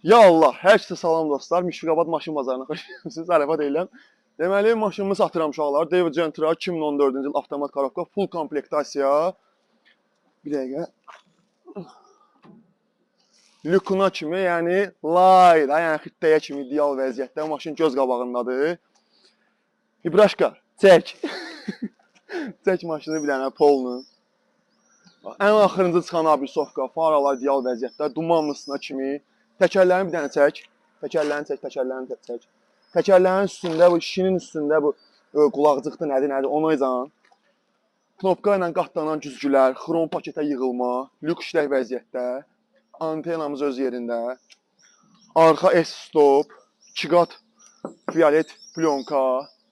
Ya Allah, hər kəsə salam dostlar. Müşfiqabad maşın bazarına xoş gəlmisiniz. Ərəfat edirəm. Deməli, maşınımı satıram uşaqlar. David Gentra 2014-cü il avtomat korobka, full komplektasiya. Bir dəqiqə. Lükuna kimi, yəni lay da, yəni xittəyə kimi ideal vəziyyətdə. Maşın göz qabağındadır. İbraşka, çək. Çək maşını bir dənə polunu. Ən axırıncı çıxan abisovka, faralar ideal vəziyyətdə, dumanlısına kimi. Təkərlərini bir dənə çək. Təkərlərini çək. Təkərlərin üstündə, bu şinin üstündə bu qulaqcıqdır, nədir, onu izan. Knopka ilə qatlanan güzgülər, xrom paketə yığılma, lük işlək vəziyyətdə, antenamız öz yerində, arxa S-stop, 2 qat violet plyonka,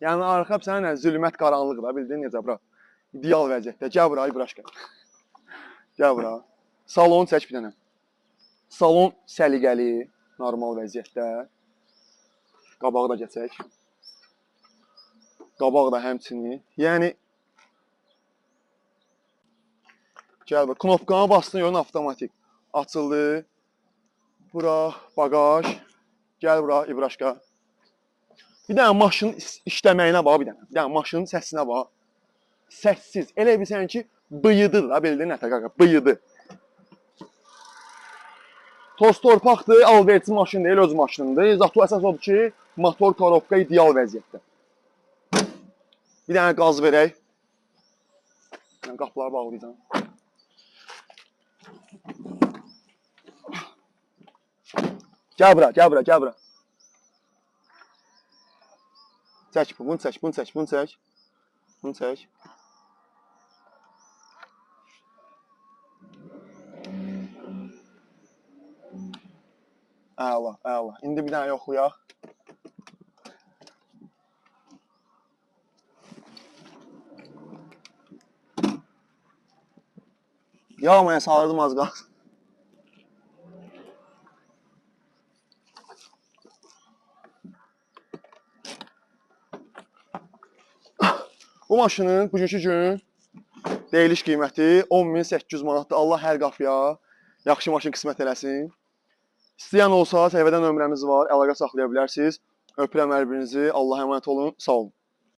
yəni arxa sənə zülmət qaranlıq da, bildin necə bura? İdeal vəziyyətdə. Gəl bura, İbraşka. Gəl bura. Salon çək bir dənə. Salon səliqəli, normal vəziyyətdə. Qabağı da keçək. Qabaq da həmçinin. Yəni gəl bura. Knopkanı bastın, yolun avtomatik. Açıldı. Bura bagaj. Gəl bura İbraşka. Bir dənə maşının işləməyinə bax bir dənə. Bir dənə maşının səsinə bax. Səssiz. Elə bilsən ki, bıyıdır da, bildin nətə qaqa, bıyıdı. Toz torpaqdır, alverçi maşın deyil, öz maşınındır. Zato əsas odur ki, motor korobka ideal vəziyyətdə. Bir dənə qaz verək. Qapıları bağlayacağım. Gəl bura. Çək bunu, bunu çək. Əla. İndi bir dənə yoxlayaq. Yağmaya salırdım az qalsın. Bu maşının bugünkü gün deyiliş qiyməti 10.800 manatdır. Allah hər qapıya yaxşı maşın qismət eləsin. İstəyən olsa, səhifədə nömrəmiz var, əlaqə saxlaya bilərsiniz. Öpürəm hər birinizi. Allah'a emanet olun. Sağ olun.